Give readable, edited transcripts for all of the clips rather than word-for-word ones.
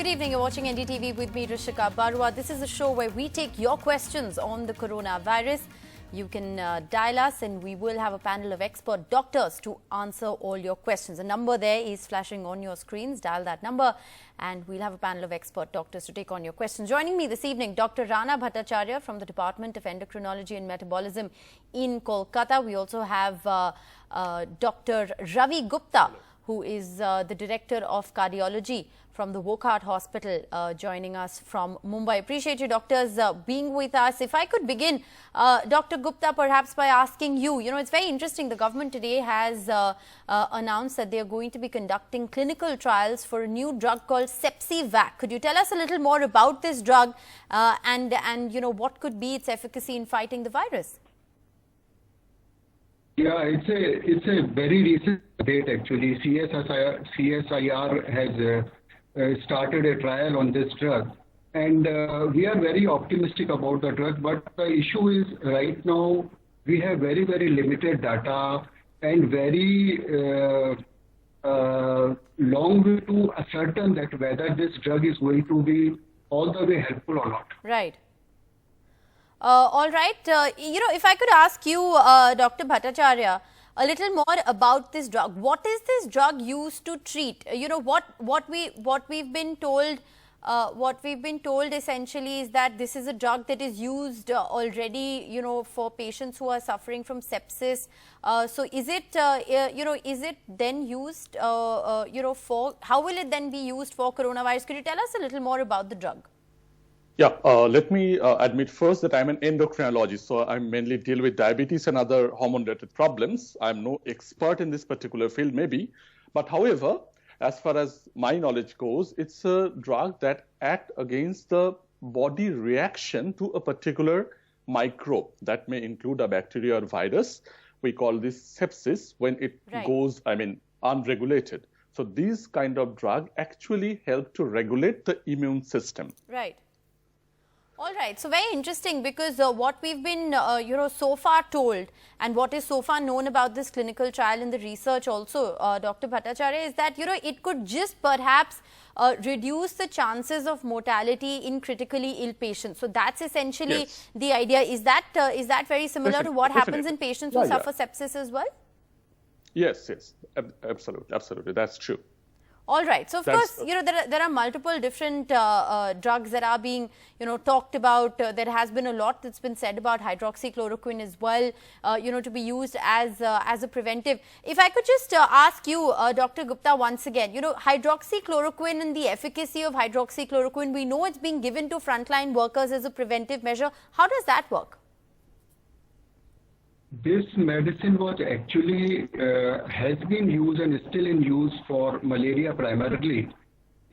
Good evening, you're watching NDTV with me, Rishika Barua. This is a show where we take your questions on the coronavirus. You can dial us and we will have a panel of expert doctors to answer all your questions. The number there is flashing on your screens. Dial that number and we'll have a panel of expert doctors to take on your questions. Joining me this evening, Dr. Rana Bhattacharya from the Department of Endocrinology and Metabolism in Kolkata. We also have Dr. Ravi Gupta, who is the Director of Cardiology from the Wockhardt Hospital, joining us from Mumbai. Appreciate you, doctors, being with us. If I could begin, Dr. Gupta, perhaps by asking you, it's very interesting. The government today has announced that they are going to be conducting clinical trials for a new drug called Sepsivac. Could you tell us a little more about this drug and what could be its efficacy in fighting the virus? Yeah, it's a very recent date actually. CSIR has started a trial on this drug, and we are very optimistic about the drug. But the issue is right now we have very limited data and very long way to ascertain that whether this drug is going to be all the way helpful or not. Right. All right. If I could ask you, Dr. Bhattacharya, a little more about this drug. What is this drug used to treat? What we've been told. What we've been told essentially is that this is a drug that is used already, for patients who are suffering from sepsis. So is it, is it then used, for, how will it then be used for coronavirus? Could you tell us a little more about the drug? Yeah, let me admit first that I'm an endocrinologist, so I mainly deal with diabetes and other hormone-related problems. I'm no expert in this particular field, maybe. But however, as far as my knowledge goes, it's a drug that acts against the body reaction to a particular microbe. That may include a bacteria or virus. We call this sepsis when it goes, unregulated. So these kind of drug actually help to regulate the immune system. Right. All right. So very interesting, because what we've been, so far told and what is so far known about this clinical trial in the research also, Dr. Bhattacharya, is that, it could just perhaps reduce the chances of mortality in critically ill patients. So that's essentially the idea. Is that very similar to what happens in patients who suffer sepsis as well? Yes. Absolutely. That's true. All right. So, of course, there are multiple different drugs that are being, talked about. There has been a lot that's been said about hydroxychloroquine as well, to be used as a preventive. If I could just ask you, Dr. Gupta, once again, hydroxychloroquine and the efficacy of hydroxychloroquine, we know it's being given to frontline workers as a preventive measure. How does that work? This medicine was actually has been used and is still in use for malaria primarily.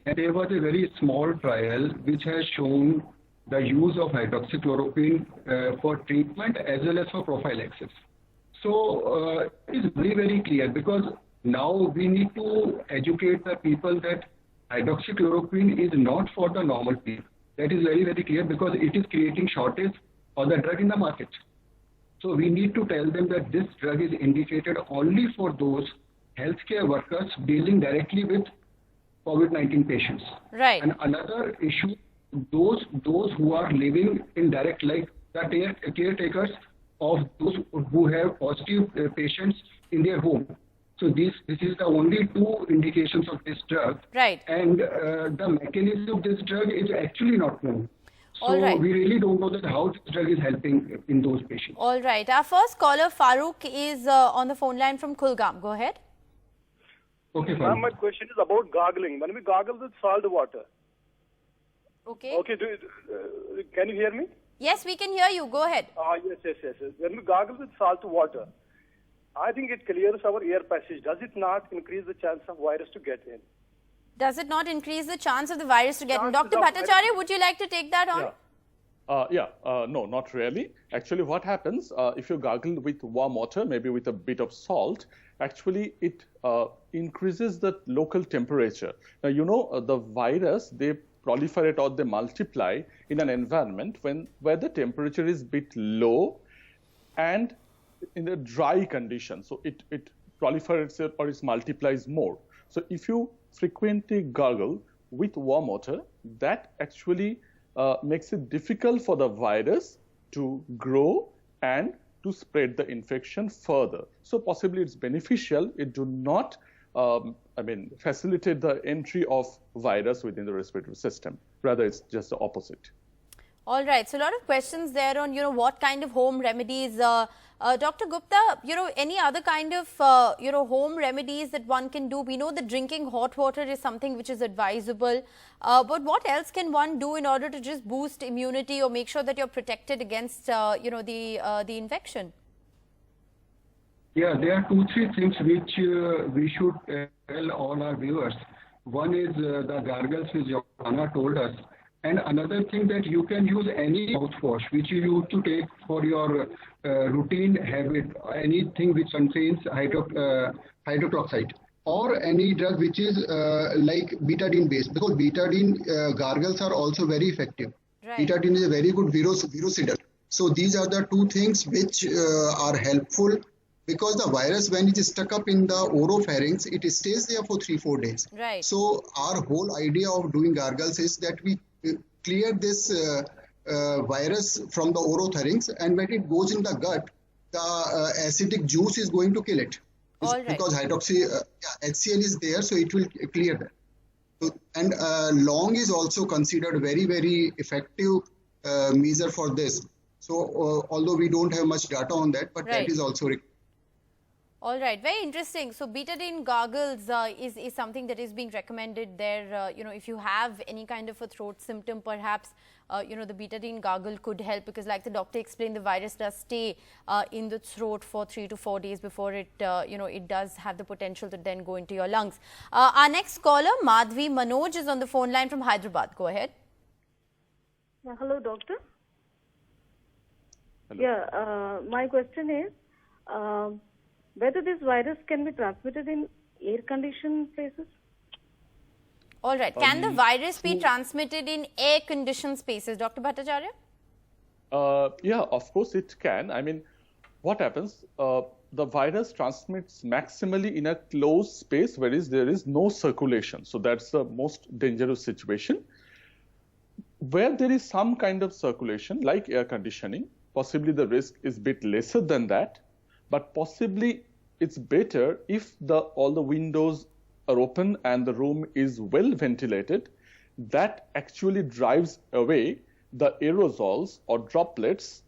And there was a very small trial which has shown the use of hydroxychloroquine for treatment as well as for prophylaxis. So it is very clear, because now we need to educate the people that hydroxychloroquine is not for the normal people. That is very clear, because it is creating shortage of the drug in the market. So we need to tell them that this drug is indicated only for those healthcare workers dealing directly with COVID-19 patients. Right. And another issue, those who are living in direct, like the caretakers of those who have positive patients in their home. So this is the only two indications of this drug. Right. And the mechanism of this drug is actually not known. So we really don't know that how this drug is helping in those patients. All right. Our first caller, Farooq, is on the phone line from Kulgam. Go ahead. Okay, Farooq. My question is about gargling. When we gargle with salt water. Okay. Okay. Can you hear me? Yes, we can hear you. Go ahead. Yes. When we gargle with salt water, I think it clears our air passage. Does it not increase the chance of virus to get in? Does it not increase the chance of the virus to get in? Dr. Bhattacharya, would you like to take that on? No, not really. Actually, what happens if you gargle with warm water, maybe with a bit of salt, actually it increases the local temperature. Now, the virus, they proliferate or they multiply in an environment where the temperature is a bit low and in a dry condition. So it proliferates or it multiplies more. So if you frequently gargle with warm water, that actually makes it difficult for the virus to grow and to spread the infection further. So possibly it's beneficial. It do not, facilitate the entry of virus within the respiratory system. Rather, it's just the opposite. All right. So a lot of questions there on, what kind of home remedies. Dr. Gupta, any other kind of, home remedies that one can do? We know that drinking hot water is something which is advisable. But what else can one do in order to just boost immunity or make sure that you're protected against, the infection? Yeah, there are 2-3 things which we should tell all our viewers. One is the gargles which Johanna told us. And another thing that you can use any mouthwash which you used to take for your routine habit, anything which contains hydroxide or any drug which is like betadine based, because betadine gargles are also very effective. Right. Betadine is a very good virucidal. So these are the two things which are helpful, because the virus, when it is stuck up in the oropharynx, it stays there for 3-4 days. Right. So our whole idea of doing gargles is that we clear this virus from the oropharynx, and when it goes in the gut, the acidic juice is going to kill it. Right. Because HCl is there, so it will clear that. So, and long is also considered very, very effective measure for this. So although we don't have much data on that, but right. That is also required. All right, very interesting. So betadine gargles is something that is being recommended there. If you have any kind of a throat symptom, perhaps, the betadine gargle could help, because like the doctor explained, the virus does stay in the throat for 3 to 4 days before it, it does have the potential to then go into your lungs. Our next caller, Madhvi Manoj, is on the phone line from Hyderabad. Go ahead. Hello, doctor. Hello. Yeah, my question is, whether this virus can be transmitted in air-conditioned places? All right. Can the virus be transmitted in air-conditioned spaces, Dr. Bhattacharya? Yeah, of course it can. I mean, what happens? The virus transmits maximally in a closed space where there is no circulation. So that's the most dangerous situation. Where there is some kind of circulation, like air conditioning, possibly the risk is a bit lesser than that. But possibly it's better if all the windows are open and the room is well ventilated. That actually drives away the aerosols or droplets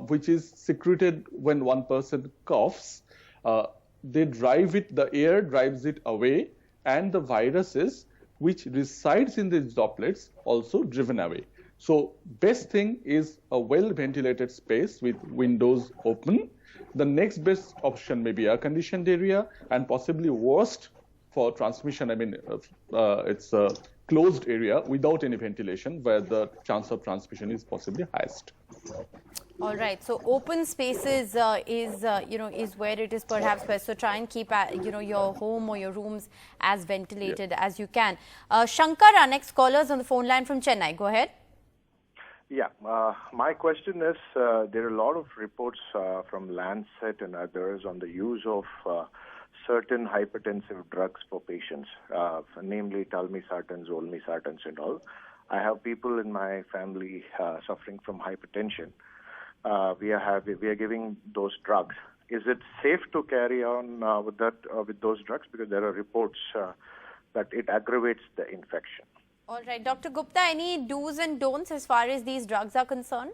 which is secreted when one person coughs. The air drives it away, and the viruses which resides in these droplets also driven away. So best thing is a well ventilated space with windows open. The next best option may be air-conditioned area, and possibly worst for transmission, it's a closed area without any ventilation, where the chance of transmission is possibly highest. All right. So open spaces is where it is perhaps best. So try and keep your home or your rooms as ventilated as you can. Shankar, our next caller, is on the phone line from Chennai. Go ahead. Yeah, my question is, there are a lot of reports from Lancet and others on the use of certain hypertensive drugs for patients, namely telmisartans, olmesartans and all. I have people in my family suffering from hypertension. We are giving those drugs. Is it safe to carry on with those drugs? Because there are reports that it aggravates the infection. All right. Dr. Gupta, any do's and don'ts as far as these drugs are concerned?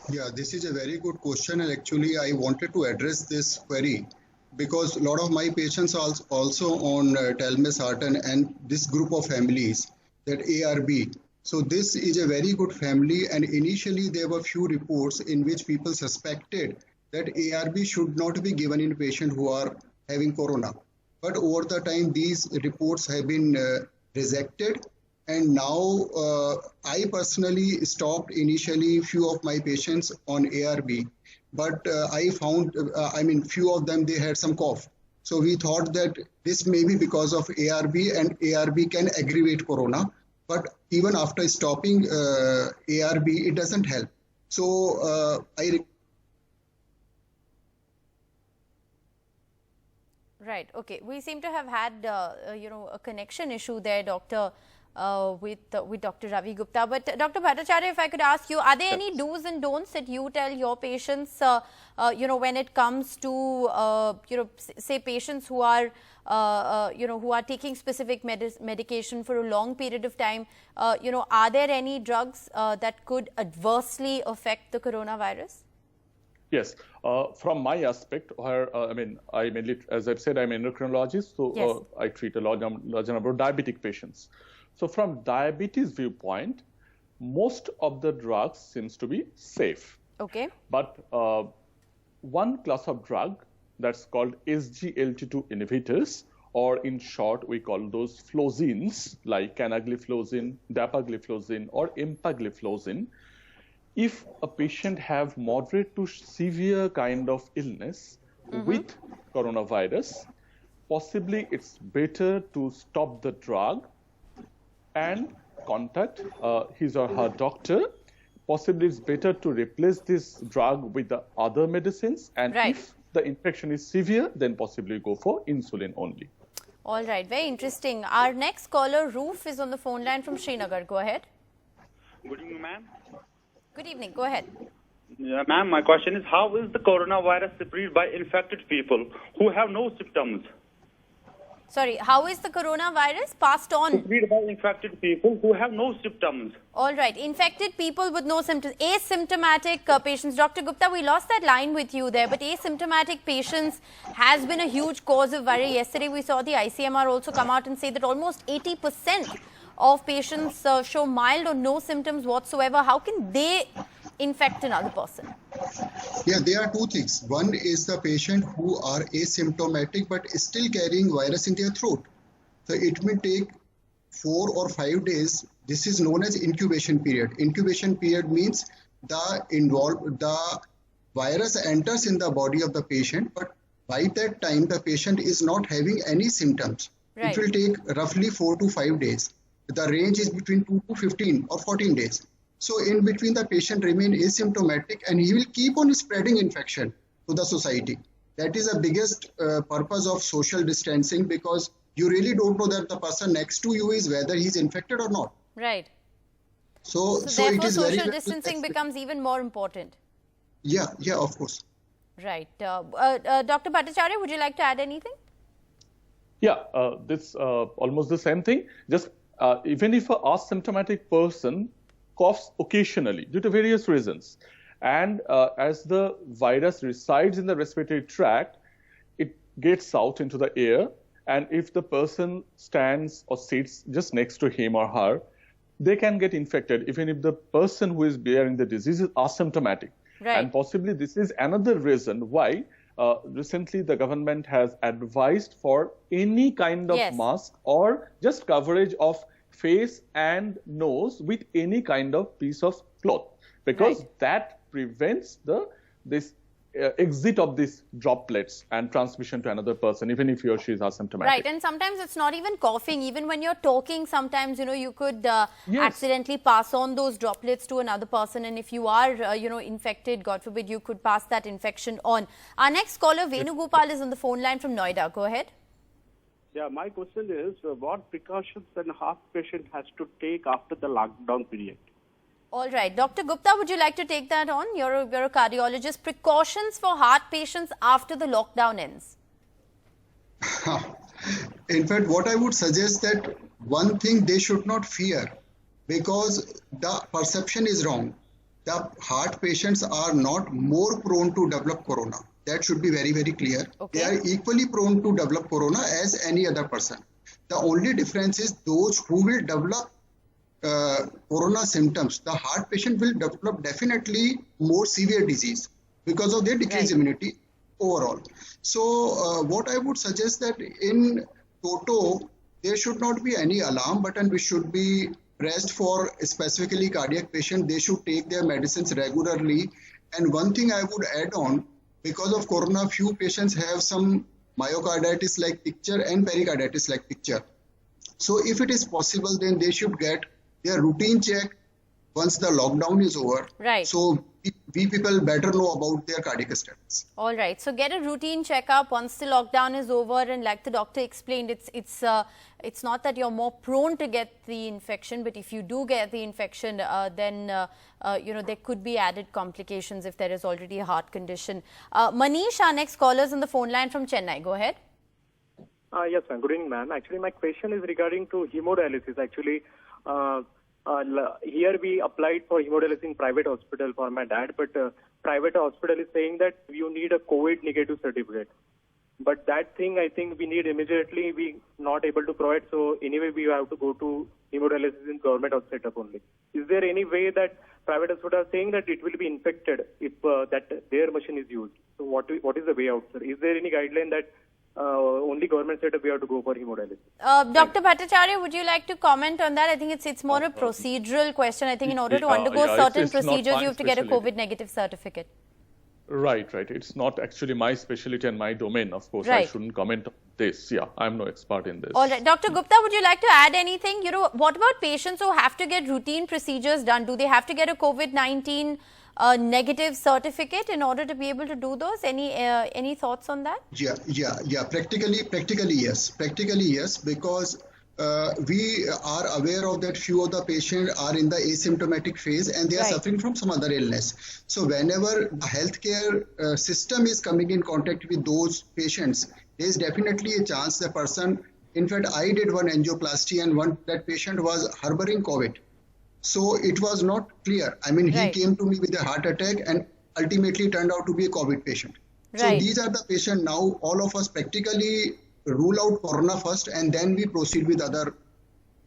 Yeah, this is a very good question, and actually I wanted to address this query because a lot of my patients are also on telmisartan and this group of families, that ARB. So this is a very good family, and initially there were few reports in which people suspected that ARB should not be given in patients who are having corona. But over the time, these reports have been rejected. And now I personally stopped initially few of my patients on ARB, but I found, few of them, they had some cough. So we thought that this may be because of ARB, and ARB can aggravate corona. But even after stopping ARB, it doesn't help. So Right. Okay. We seem to have had, a connection issue there, Dr. with Dr. Ravi Gupta. But Dr. Bhattacharya, if I could ask you, are there any do's and don'ts that you tell your patients, when it comes to, say patients who are, who are taking specific medication for a long period of time, are there any drugs that could adversely affect the coronavirus? Yes, from my aspect, where I mainly, as I've said, I'm an endocrinologist, so yes. I treat a large number of diabetic patients. So from diabetes viewpoint, most of the drugs seems to be safe. Okay. But one class of drug that's called SGLT2 inhibitors, or in short, we call those flozins, like canagliflozin, dapagliflozin, or empagliflozin. If a patient have moderate to severe kind of illness with coronavirus, possibly it's better to stop the drug and contact his or her doctor. Possibly it's better to replace this drug with the other medicines. And right. if the infection is severe, then possibly go for insulin only. All right, very interesting. Our next caller, Roof, is on the phone line from Srinagar. Go ahead. Good evening, ma'am. Good evening. Go ahead. Yeah, ma'am, my question is, how is the coronavirus spread by infected people who have no symptoms? Sorry, how is the coronavirus passed on? Spread by infected people who have no symptoms. All right, infected people with no symptoms, asymptomatic patients. Dr. Gupta, we lost that line with you there, but asymptomatic patients has been a huge cause of worry. Yesterday, we saw the ICMR also come out and say that almost 80% of patients show mild or no symptoms whatsoever. How can they infect another person? Yeah, there are two things. One is the patient who are asymptomatic but still carrying virus in their throat. So it may take 4 or 5 days. This is known as incubation period. Incubation period means the virus enters in the body of the patient, but by that time the patient is not having any symptoms. Right. It will take roughly 4 to 5 days. The range is between 2 to 15 or 14 days. So in between, the patient remain asymptomatic and he will keep on spreading infection to the society. That is the biggest purpose of social distancing, because you really don't know that the person next to you is whether he's infected or not. Right. So therefore, it is social distancing becomes even more important. Yeah, of course. Right. Dr. Bhattacharya, would you like to add anything? Yeah, this almost the same thing. Just even if an asymptomatic person coughs occasionally due to various reasons, and as the virus resides in the respiratory tract, it gets out into the air, and if the person stands or sits just next to him or her, they can get infected even if the person who is bearing the disease is asymptomatic. Right. And possibly this is another reason why recently the government has advised for any kind of mask or just coverage of face and nose with any kind of piece of cloth, because that prevents this exit of these droplets and transmission to another person, even if he or she is asymptomatic. Right, and sometimes it's not even coughing. Even when you're talking, sometimes, you could accidentally pass on those droplets to another person. And if you are, infected, God forbid, you could pass that infection on. Our next caller, Venugopal, is on the phone line from Noida. Go ahead. Yeah, my question is, what precautions an heart patient has to take after the lockdown period? All right. Dr. Gupta, would you like to take that on? You're a cardiologist. Precautions for heart patients after the lockdown ends. In fact, what I would suggest that one thing they should not fear, because the perception is wrong. The heart patients are not more prone to develop corona. That should be very, very clear. Okay. They are equally prone to develop corona as any other person. The only difference is those who will develop corona symptoms. The heart patient will develop definitely more severe disease because of their decreased immunity overall. So what I would suggest that in toto, there should not be any alarm button. We should be pressed for specifically cardiac patient. They should take their medicines regularly. And one thing I would add on, because of corona, few patients have some myocarditis-like picture and pericarditis-like picture. So if it is possible, then they should get their routine check once the lockdown is over. Right. So we people better know about their cardiac status. All right. So get a routine checkup once the lockdown is over, and like the doctor explained, it's not that you're more prone to get the infection, but if you do get the infection, then there could be added complications if there is already a heart condition. Manish, our next caller is on the phone line from Chennai. Go ahead. Yes, ma'am. Good evening, ma'am. Actually, my question is regarding to hemodialysis. Actually, here we applied for hemodialysis in private hospital for my dad, but private hospital is saying that you need a COVID negative certificate. But that thing, I think we need immediately. We not able to provide. So anyway, we have to go to hemodialysis in government or setup only. Is there any way that private hospital are saying that it will be infected if that their machine is used? So what is the way out, sir? Is there any guideline that only government setup we have to go for hemodialysis? Dr. Bhattacharya, would you like to comment on that? I think it's more a procedural question. I think in order to undergo certain procedures, you have to get a COVID negative certificate. Right. It's not actually my specialty and my domain. Of course, right. I shouldn't comment on this. Yeah, I'm no expert in this. All right. Dr. Gupta, would you like to add anything? What about patients who have to get routine procedures done? Do they have to get a COVID-19 negative certificate in order to be able to do those? Any thoughts on that? Yeah. Practically yes, because we are aware of that few of the patients are in the asymptomatic phase and they are suffering from some other illness. So whenever the healthcare system is coming in contact with those patients, there is definitely a chance the person, in fact, I did one angioplasty and that patient was harboring COVID. So it was not clear. I mean, he came to me with a heart attack and ultimately turned out to be a COVID patient. So these are the patients now, all of us practically rule out corona first and then we proceed with other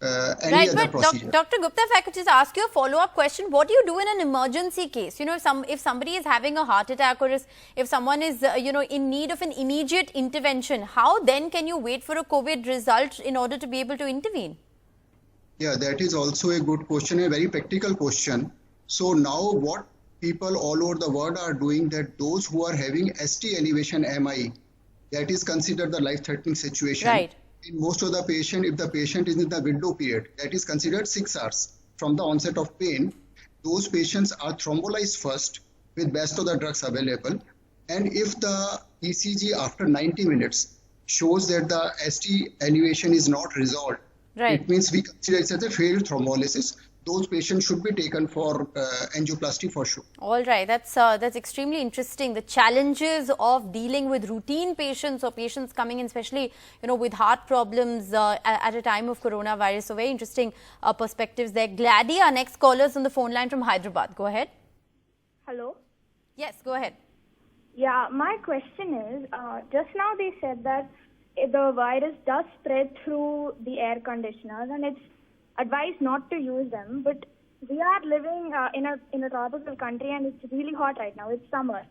other procedure. Dr. Gupta, if I could just ask you a follow-up question, what do you do in an emergency case? If somebody is having a heart attack or if someone is in need of an immediate intervention, how then can you wait for a COVID result in order to be able to intervene? Yeah, that is also a good question, a very practical question. So now what people all over the world are doing, that those who are having ST elevation MI, that is considered the life-threatening situation. Right. In most of the patient, if the patient is in the window period, that is considered 6 hours from the onset of pain, those patients are thrombolized first with best of the drugs available. And if the ECG after 90 minutes shows that the ST elevation is not resolved, it means we consider it as a failed thrombolysis. Those patients should be taken for angioplasty for sure. All right, that's extremely interesting. The challenges of dealing with routine patients or patients coming in, especially with heart problems at a time of coronavirus. So very interesting perspectives there. Gladdy, our next caller is on the phone line from Hyderabad. Go ahead. Hello. Yes, go ahead. Yeah, my question is, just now they said that the virus does spread through the air conditioners and it's advised not to use them, but we are living in a tropical country and it's really hot right now. It's summer.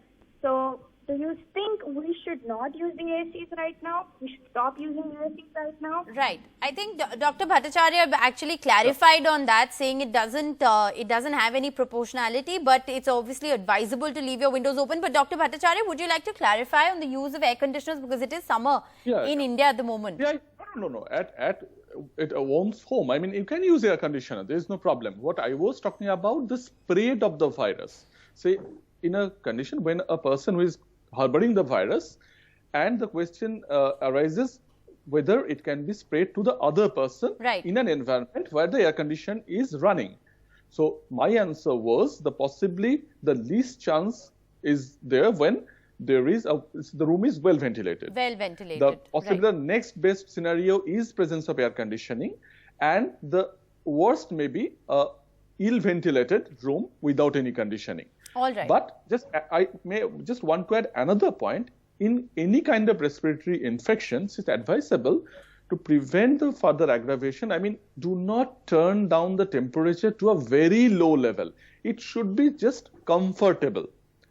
So do you think we should not use the ACs right now? We should stop using the ACs right now? Right. I think Dr. Bhattacharya actually clarified on that, saying it doesn't have any proportionality, but it's obviously advisable to leave your windows open. But Dr. Bhattacharya, would you like to clarify on the use of air conditioners, because it is summer in India at the moment? Yeah, no. At a one's home, I mean, you can use air conditioner. There is no problem. What I was talking about, the spread of the virus. Say, in a condition when a person who is harboring the virus, and the question arises whether it can be spread to the other person in an environment where the air condition is running. So my answer was possibly the least chance is there when there is the room is well ventilated. Possibly the next best scenario is presence of air conditioning, and the worst may be a ill ventilated room without any conditioning. All right. But I may just want to add another point. In any kind of respiratory infections, it's advisable to prevent the further aggravation. I mean, do not turn down the temperature to a very low level. It should be just comfortable.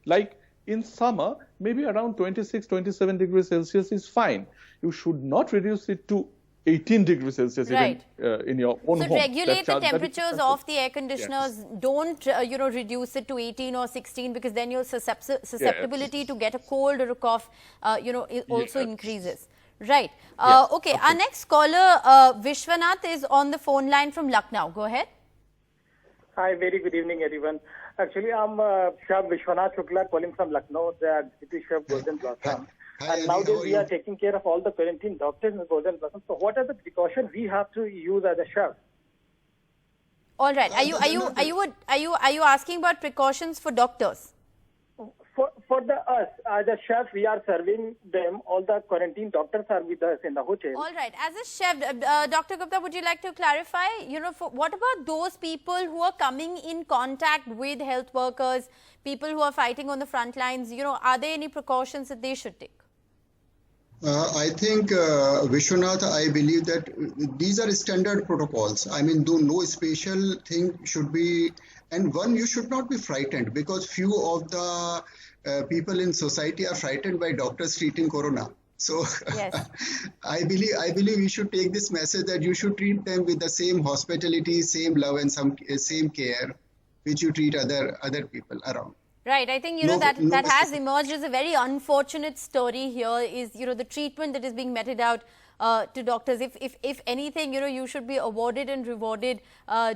Like in summer, maybe around 26, 27 degrees Celsius is fine. You should not reduce it to 18 degrees Celsius even in your own home. So regulate the temperatures of the air conditioners. Yes. Don't reduce it to 18 or 16, because then your susceptibility to get a cold or a cough also increases. Right. Okay. Our next caller, Vishwanath, is on the phone line from Lucknow. Go ahead. Hi, very good evening, everyone. Actually, I'm Chef Vishwanath Shukla calling from Lucknow, the Deputy Chef Golden Blossom. And nowadays we are taking care of all the quarantine doctors in Golden Blossom. So what are the precautions we have to use as a chef? All right. Are you asking about precautions for doctors? For us as a chef, we are serving them. All the quarantine doctors are with us in the hotel. All right. As a chef, Dr. Gupta, would you like to clarify? What about those people who are coming in contact with health workers, people who are fighting on the front lines? Are there any precautions that they should take? I think, Vishwanath, I believe that these are standard protocols. I mean, no special thing should be, and one, you should not be frightened because few of the people in society are frightened by doctors treating corona. So yes. I believe we should take this message that you should treat them with the same hospitality, same love and same care which you treat other people around. Right. I think, that has emerged as a very unfortunate story here is, the treatment that is being meted out to doctors. If anything, you should be awarded and rewarded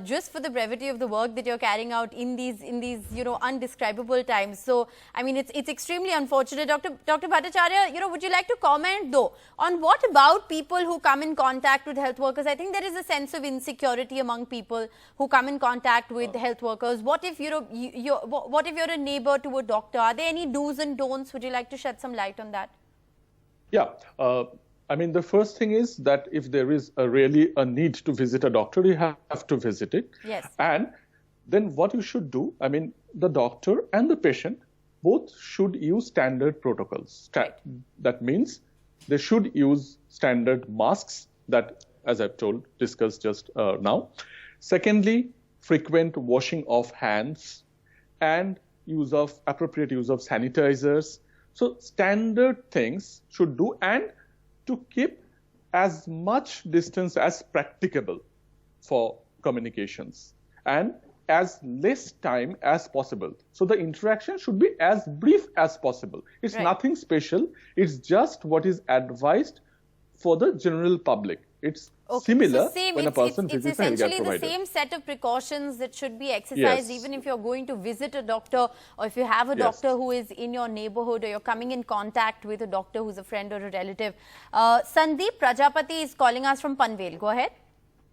just for the brevity of the work that you're carrying out in these undescribable times. So, I mean, it's extremely unfortunate. Dr. Bhattacharya, would you like to comment though on what about people who come in contact with health workers? I think there is a sense of insecurity among people who come in contact with health workers. What if what if you're a neighbor to a doctor? Are there any do's and don'ts? Would you like to shed some light on that? Yeah. I mean, the first thing is that if there is really a need to visit a doctor, you have to visit it. Yes. And then what you should do, I mean, the doctor and the patient both should use standard protocols. That means they should use standard masks that, as I've discussed just now. Secondly, frequent washing of hands and appropriate use of sanitizers. So standard things should do, and to keep as much distance as practicable for communications and as less time as possible. So the interaction should be as brief as possible. It's nothing special. It's just what is advised for the general public. It's similar when a person visits a healthcare provider. It's essentially the same set of precautions that should be exercised even if you're going to visit a doctor, or if you have a doctor who is in your neighborhood, or you're coming in contact with a doctor who's a friend or a relative. Sandeep Prajapati is calling us from Panvel. Go ahead.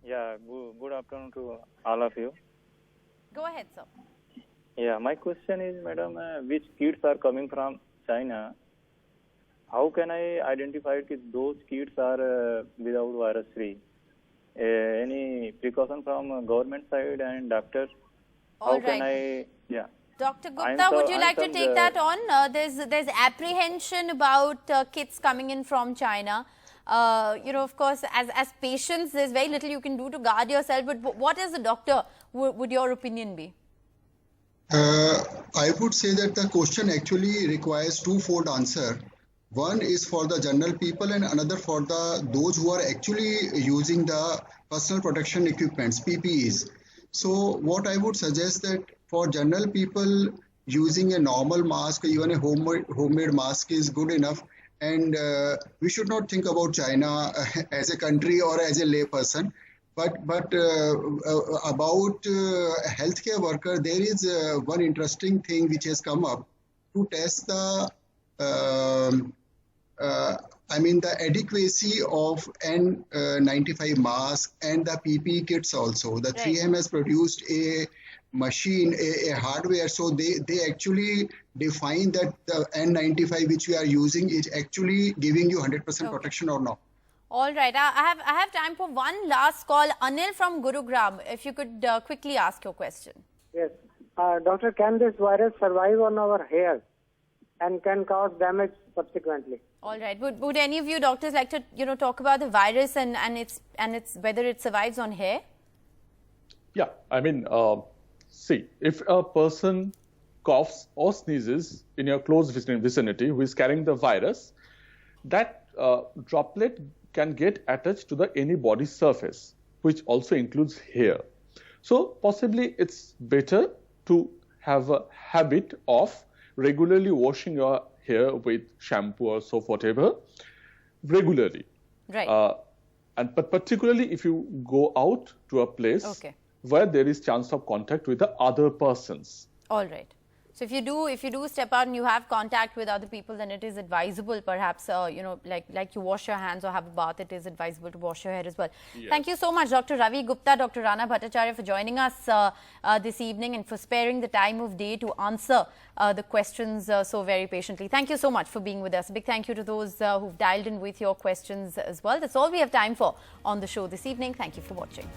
Yeah, good afternoon to all of you. Go ahead, sir. Yeah, my question is, madam, which kids are coming from China? How can I identify if those kids are without virus free? Any precaution from government side and doctors? How can I? Yeah. Dr. Gupta, would you like to take that on? There's apprehension about kids coming in from China. Of course, as patients, there's very little you can do to guard yourself. But what as a doctor would your opinion be? I would say that the question actually requires twofold answer. One is for the general people and another for those who are actually using the personal protection equipments, PPEs. So what I would suggest that for general people, using a normal mask, even a homemade mask is good enough. And we should not think about China as a country or as a lay person. But about healthcare worker, there is one interesting thing which has come up to test the the adequacy of N95 mask and the PPE kits also. The 3M has produced a machine, a hardware, so they actually define that the N95 which we are using is actually giving you 100% protection or not. All right, I have time for one last call. Anil from Gurugram, if you could quickly ask your question. Yes. Doctor, can this virus survive on our hair and can cause damage subsequently? All right. Would any of you doctors like to talk about the virus and its whether it survives on hair? Yeah, I mean, see, if a person coughs or sneezes in your close vicinity who is carrying the virus, that droplet can get attached to any body surface, which also includes hair. So possibly it's better to have a habit of regularly washing your hair with shampoo or soap, whatever, regularly. Right. But particularly if you go out to a place where there is chance of contact with the other persons. All right. So if you do step out and you have contact with other people, then it is advisable, perhaps, like you wash your hands or have a bath, it is advisable to wash your hair as well. Yes. Thank you so much, Dr. Ravi Gupta, Dr. Rana Bhattacharya, for joining us this evening and for sparing the time of day to answer the questions so very patiently. Thank you so much for being with us. A big thank you to those who've dialed in with your questions as well. That's all we have time for on the show this evening. Thank you for watching.